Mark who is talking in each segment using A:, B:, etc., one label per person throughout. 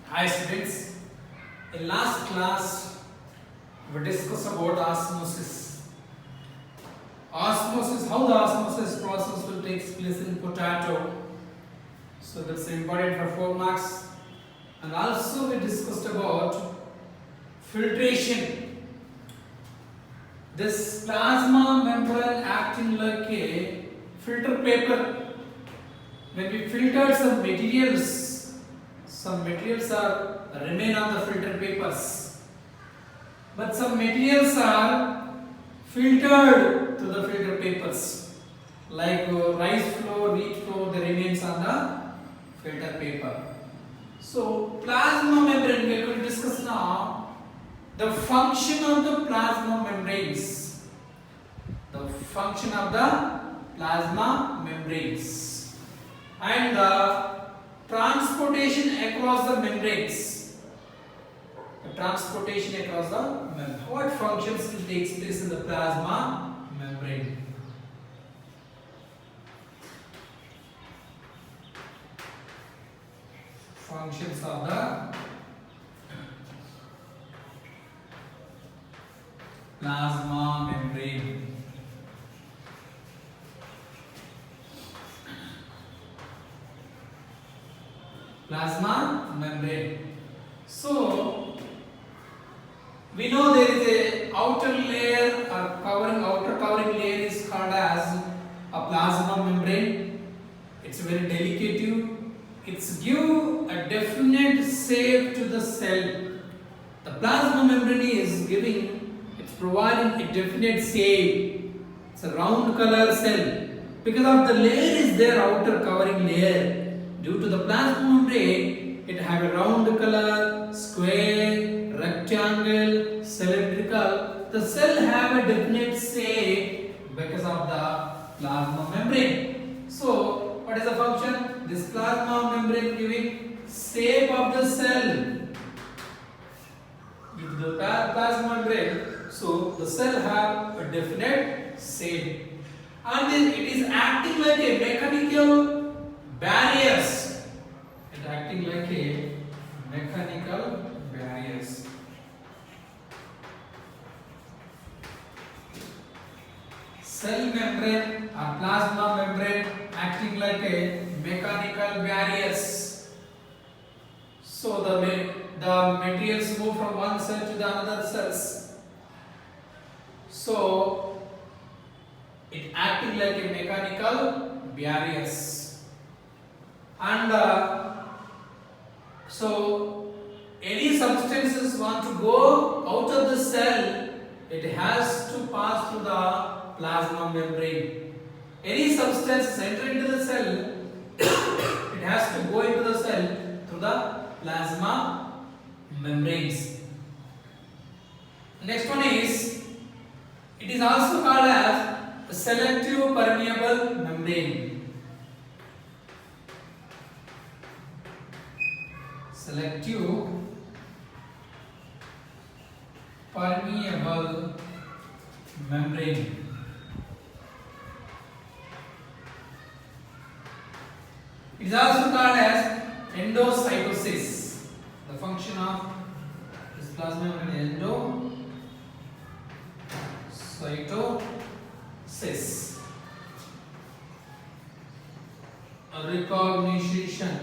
A: Hi students, in last class we discussed about osmosis. How the osmosis process will take place in potato. So that's important for 4 marks. And also we discussed about filtration. This plasma membrane acting like a filter paper. When we filter some materials are remain on the filter papers, but some materials are filtered through the filter papers, like rice flour, wheat flour, they remains on the filter paper. So plasma membrane, we are going to discuss now the function of the plasma membranes. The function of the plasma membranes and the transportation across the membranes. The transportation across the membrane. What functions will take place in the plasma membrane? Functions of the plasma membrane. Plasma membrane. So we know there is a outer layer or outer covering layer is called as a plasma membrane. It's very delicate. It's give a definite shape to the cell. The plasma membrane is providing a definite shape. It's a round color cell. Because of the layer is there, outer covering layer. Due to the plasma membrane, it have a round color, square, rectangle, cylindrical. The cell have a definite shape because of the plasma membrane. So, what is the function? This plasma membrane giving shape of the cell. Due to the plasma membrane, so the cell have a definite shape. And then it is acting like a mechanical barriers. It acting like a mechanical barriers. Cell membrane or plasma membrane acting like a mechanical barriers. So the materials move from one cell to the another cells. So it acting like a mechanical barriers. And so any substances want to go out of the cell, it has to pass through the plasma membrane. Any substance enter into the cell, it has to go into the cell through the plasma membranes. Next one is, it is also called as a selective permeable membrane. Selective permeable membrane. It is also called as endocytosis. The function of this plasma membrane endocytosis. Recognition.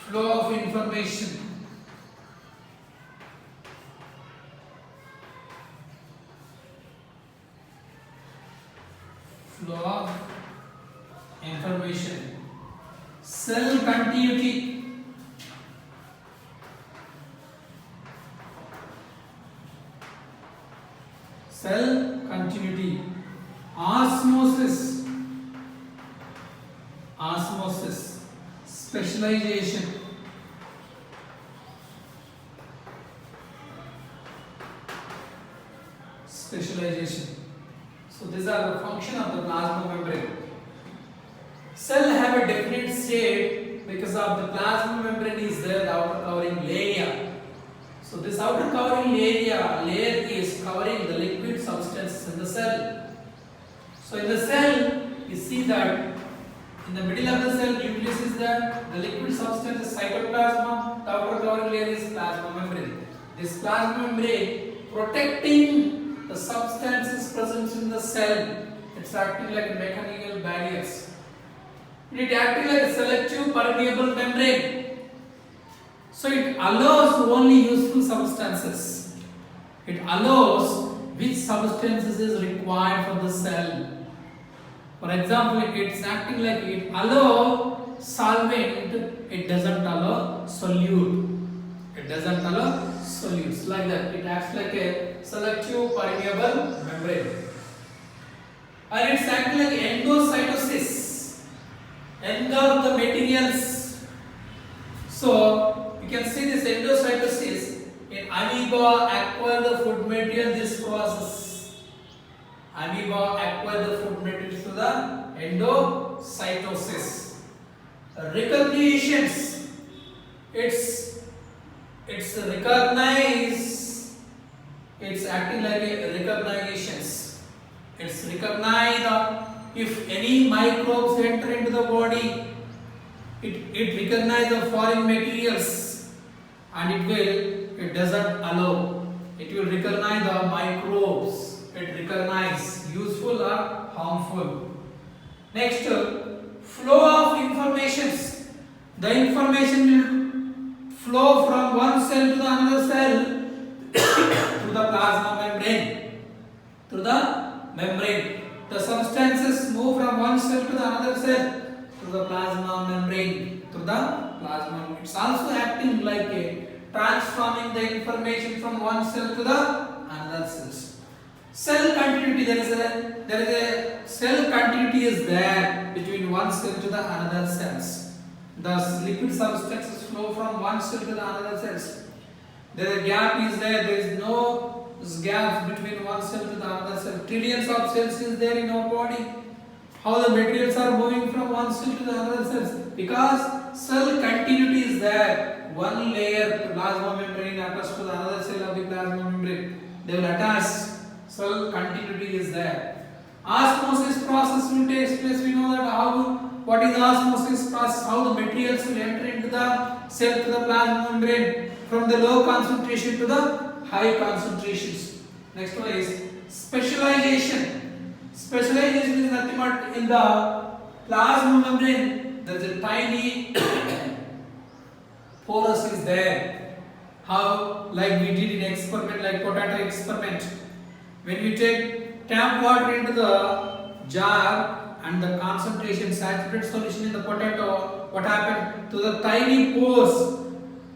A: Flow of information. Flow of information. Cell continuity. Cell continuity. Osmosis. Specialization. So these are the function of the plasma membrane. Cell have a definite shape because of the plasma membrane is there, the outer covering layer. So this outer covering layer is covering the liquid substance in the cell. So in the cell, you see that in the middle of the cell, nucleus is there. The liquid substance is cytoplasma. The outer covering layer is plasma membrane. This plasma membrane protecting the substances present in the cell. It's acting like mechanical barriers. It acting like a selective permeable membrane. So it allows only useful substances. It allows which substances is required for the cell. For example, it's acting like it allow solvent, it doesn't allow solute. It doesn't allow solutes like that. It acts like a selective permeable membrane. And it's acting like endocytosis. End of the materials. So you can see this endocytosis in amoeba acquire the food material this process. Amoeba acquire the food material through the endocytosis. Recognitions. It's recognize. It's acting like a recognitions. It's recognize if any microbes enter into the body. It recognizes the foreign materials and it doesn't allow. It will recognize the microbes. It recognize useful or harmful. Next, flow of informations. The information will flow from one cell to the another cell through the plasma membrane. Through the membrane. The substances move from one cell to the another cell through the plasma membrane. Through the plasma membrane. It's also acting like a transforming the information from one cell to the another cells. Cell continuity. There is a cell continuity is there between one cell to the another cells. Thus, liquid substances flow from one cell to the another cells. There is a gap is there. There is no gaps between one cell to the another cell. Trillions of cells is there in our body. How the materials are moving from one cell to the another cells? Because cell continuity is there. One layer plasma membrane attaches to the another cell of the plasma membrane. They will attach. Cell continuity is there. Osmosis process will take place. We know that what is the osmosis process? How the materials will enter into the cell to the plasma membrane from the low concentration to the high concentrations. Next one is specialization. Specialization is nothing but in the plasma membrane there is a tiny porous is there. How? Like we did in experiment, like potato experiment. When we take tap water into the jar and the concentration saturated solution in the potato, what happened? To the tiny pores,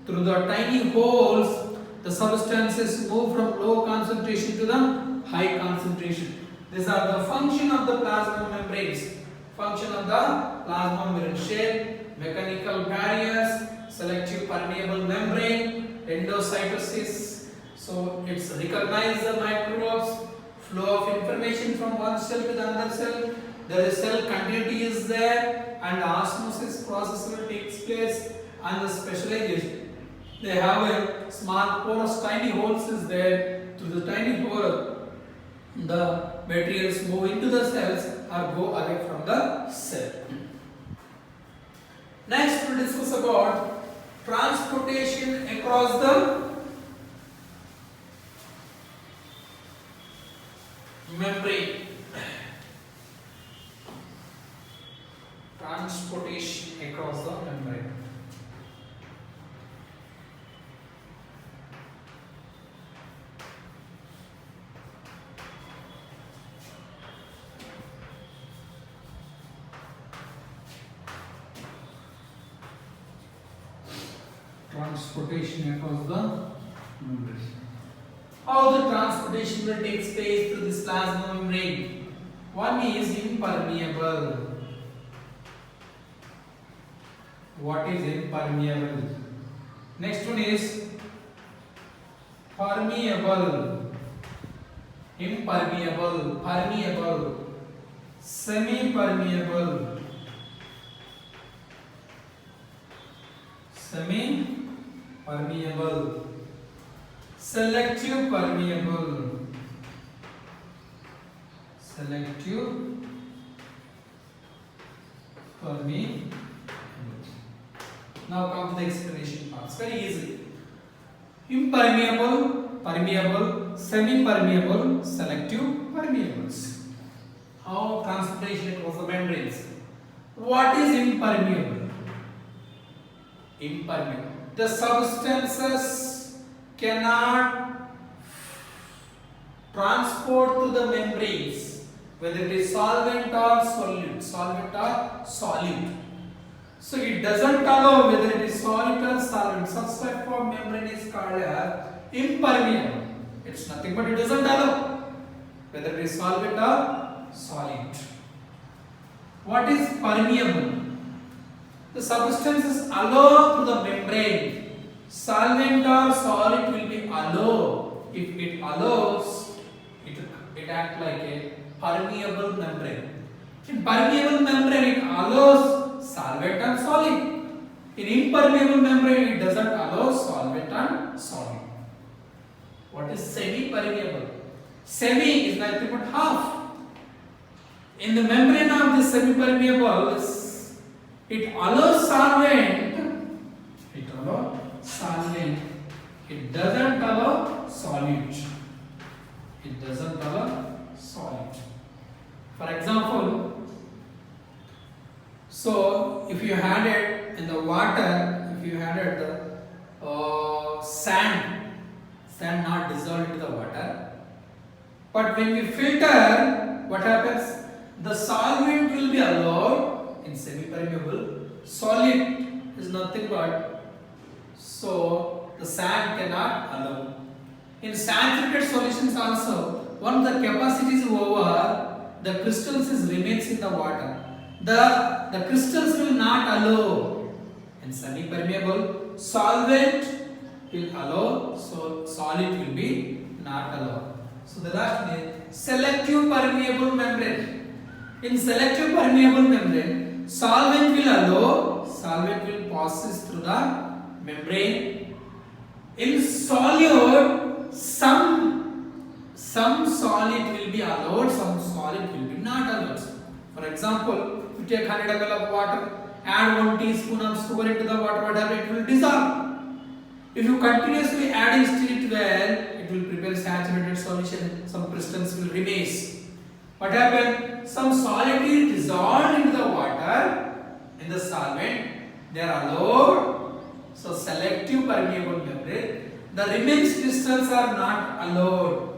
A: through the tiny holes, the substances move from low concentration to the high concentration. These are the function of the plasma membranes. Function of the plasma membrane: shape, mechanical barriers, selective permeable membrane, endocytosis. So it's recognize the microbes, flow of information from one cell to the another cell. There is cell continuity is there, and the osmosis process will take place, and the specialization. They have a small porous tiny holes is there. Through the tiny hole, the materials move into the cells or go away from the cell. Next, we'll discuss about transportation across the membrane. Transportation across the membrane. Transportation across the membrane. How the transportation will take place through this plasma membrane? One is impermeable. What is impermeable? Next one is permeable. Impermeable, permeable, semi-permeable, semi-permeable, selective permeable, selective permeability. Now come to the explanation part. It's very easy. Impermeable, permeable, semi-permeable, selective permeables. How transportation across the membranes. What is impermeable? Impermeable. The substances cannot transport to the membranes, whether it is solvent or solute. Solvent or solute. So it doesn't allow whether it is solid or solvent. Such type of membrane is called as impermeable. It's nothing but it doesn't allow whether it is solvent or solid. What is permeable? The substances allow to the membrane. Solvent or solid will be allow. If it allows, it acts like a permeable membrane. In permeable membrane, it allows solvent and solid. In impermeable membrane, it doesn't allow solvent and solid. What is semi-permeable? Semi is nothing but half. In the membrane of the semi-permeables, it allows solvent. It allows solvent. It doesn't allow solute. It doesn't allow solute. For example, so if you had it in the water, if you had it sand not dissolved into the water, but when we filter, what happens? The solvent will be allowed in semi-permeable. Solid is nothing but, so the sand cannot allow. In saturated solutions also, once the capacity is over, the crystals remains in the water. The crystals will not allow. In semi-permeable, solvent will allow, so solid will be not allowed. So the last is selective permeable membrane. In selective permeable membrane, solvent will allow, solvent will passes through the membrane. In solute, some solid will be allowed, some solid will be not allowed. For example, if you take 100 ml of water, add 1 teaspoon of sugar into the water, whatever, it will dissolve. If you continuously add and stir it well, it will prepare saturated solution, some crystals will remain. What happened? Some solid is dissolved into the water, in the solvent, they are allowed. So selective permeable membrane, the remaining crystals are not allowed.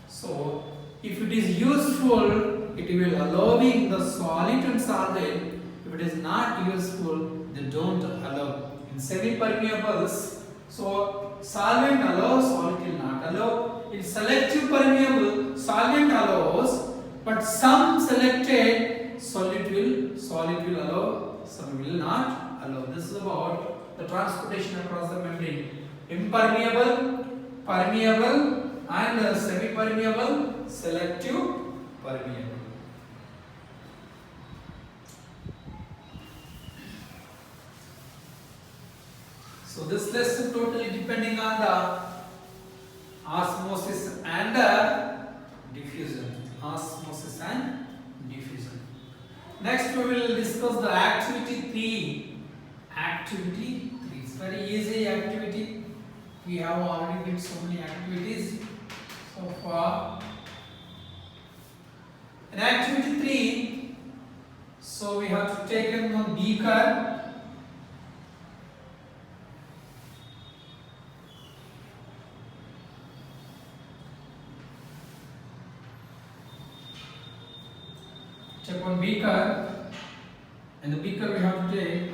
A: So if it is useful, it will allowing the solid and solvent. If it is not useful, they don't allow. In semi-permeables, so solvent allows, solid will not allow. In selective permeable, solvent allows, but some selected solid will allow, some will not allow. This is about the transportation across the membrane. Impermeable, permeable, and semi-permeable, selective permeable. So this lesson totally depending on the osmosis and diffusion. Osmosis and diffusion. Next we will discuss the activity 3. Activity 3. It's very easy activity. We have already did so many activities so far. In activity 3, so we have to take in one beaker. Take one beaker, and the beaker we have to take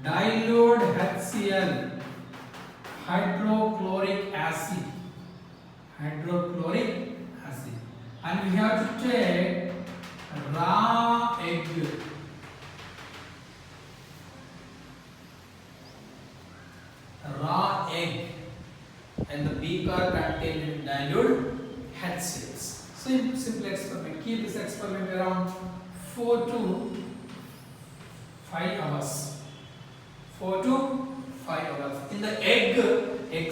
A: dilute HCl, hydrochloric acid, and we have to take raw egg, and the beaker contains dilute HCl. Simple experiment. Keep this experiment around 4 to 5 hours. 4 to 5 hours. In the egg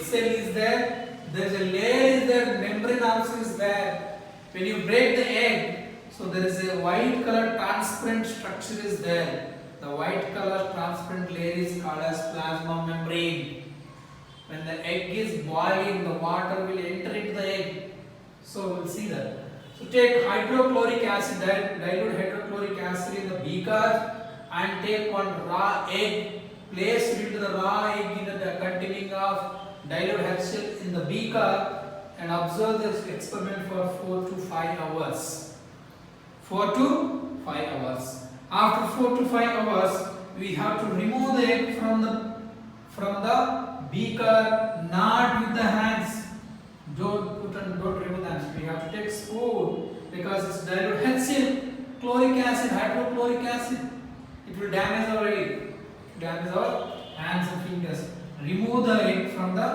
A: cell is there. There is a layer is there. Membrane also is there. When you break the egg, So there is a white color transparent structure is there. The white color transparent layer is called as plasma membrane. When the egg is boiling, the water will enter into the egg. So we'll see that. So take hydrochloric acid, dilute hydrochloric acid in the beaker, and take one raw egg, place it into the raw egg in the containing of dilute HCl in the beaker, and observe this experiment for 4 to 5 hours. 4 to 5 hours. After 4 to 5 hours, we have to remove the egg from the beaker, not with the hands. Don't remove the hands. We have to take spoon because it's dilute HCl, chloric acid, hydrochloric acid. It will damage our egg, damage our hands and fingers. Remove the egg from the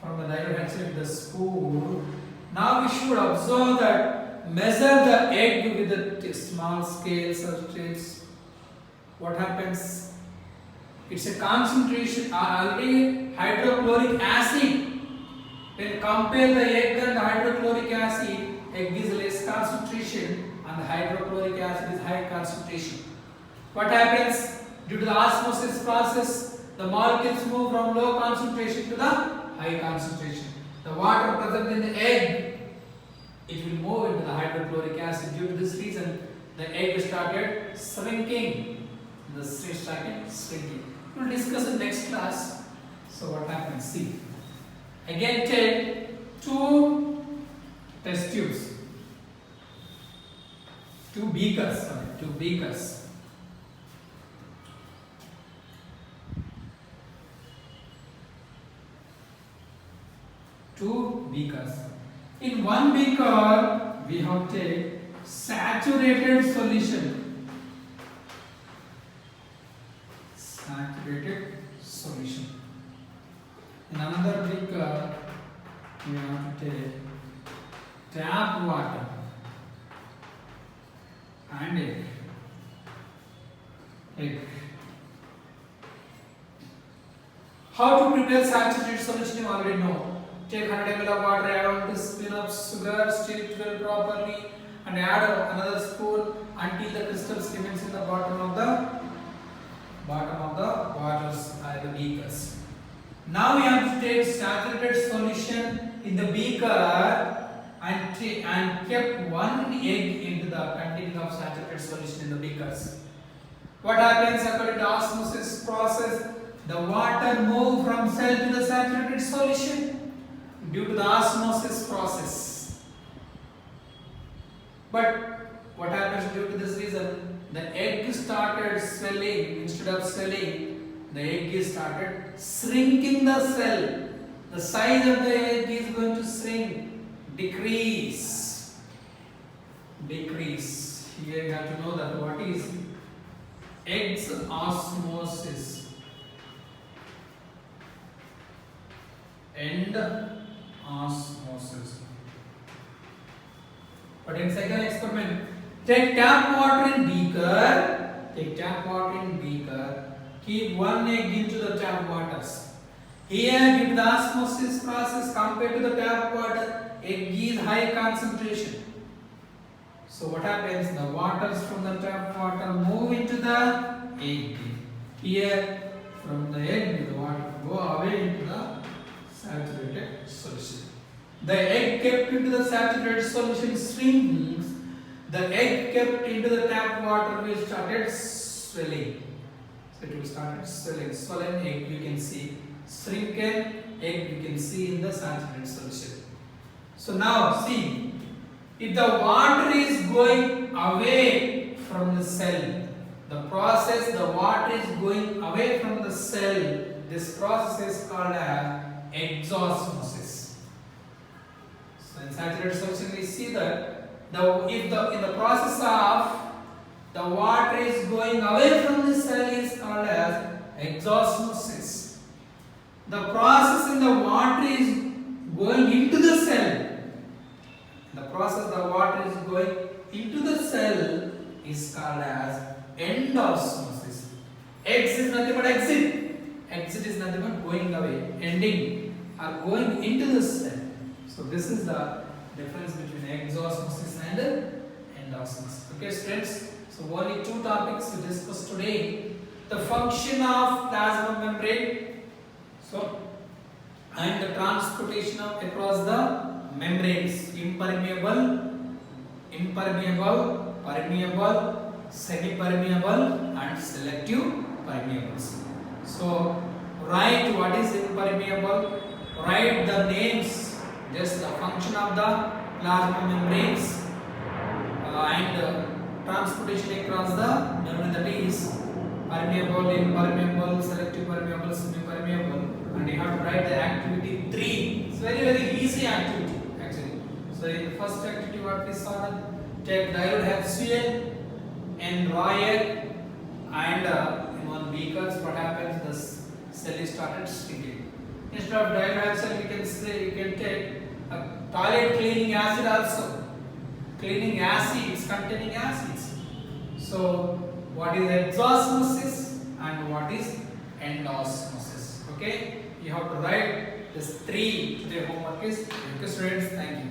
A: dilute HCl with the spoon. Now we should observe that, measure the egg with the small scale substrates. What happens? It's a concentration, already hydrochloric acid. When compare the egg and the hydrochloric acid, egg is less concentration and the hydrochloric acid is high concentration. What happens? Due to the osmosis process, the molecules move from low concentration to the high concentration. The water present in the egg, it will move into the hydrochloric acid. Due to this reason, the egg started shrinking. The state started shrinking. We will discuss in next class. So what happens? See. Again take 2 test tubes. 2 beakers. 2 beakers. In one beaker, we have to take saturated solution. Saturated solution. In another beaker, we have to take tap water and egg. How to prepare saturated solution you already know. Take 100 ml of water, add 1 teaspoon of sugar, stir it well properly, and add another spoon until the crystals remains in the bottom of the waters the beakers. Now we have to take saturated solution in the beaker and kept 1 egg into the containing of saturated solution in the beakers. What happens according to osmosis process? The water move from cell to the saturated solution due to the osmosis process. But what happens due to this reason? The egg started swelling. Instead of swelling, the egg started shrinking the cell. The size of the egg is going to shrink, decrease. Here you have to know that what is egg's osmosis. End osmosis. But in second experiment, take tap water in beaker. Keep 1 egg into the tap waters. Here, due to the osmosis process compared to the tap water, egg is high concentration. So what happens? The waters from the tap water move into the egg. Here, from the egg, the water go away into the saturated solution. The egg kept into the saturated solution shrinks. The egg kept into the tap water will started swelling. So it will start swelling. Swollen egg you can see. Shrunken egg you can see in the saturated solution. So now see, if the water is going away from the cell, the water is going away from the cell, this process is called as exosmosis. So in saturated solution we see that in the process of the water is going away from the cell is called as exosmosis. The process in the water is going into the cell. The process the water is going into the cell is called as endosmosis. Exit is nothing but exit. Exit is nothing but going away, ending or going into the cell. So this is the difference between exosmosis and endosmosis. Okay, students. So only two topics to discuss today: the function of plasma membrane, so and the transportation of across the membranes: impermeable, permeable, semi-permeable, and selective permeables. So write what is impermeable. Write the names, just the function of the plasma membranes and transportation across the membrane, that is permeable, impermeable, selective permeable, semi-permeable, and you have to write the activity 3. It's very easy activity actually. So in the first activity what we saw, take dilute HCl and raw air and in one beaker, what happens, the cell is started shrinking. Instead of dilute HCl, we can say you can take a toilet cleaning acid also. Cleaning acids, containing acids. So what is exosmosis and what is endosmosis? Okay, you have to write this 3. Today homework is. Thank you students. Thank you.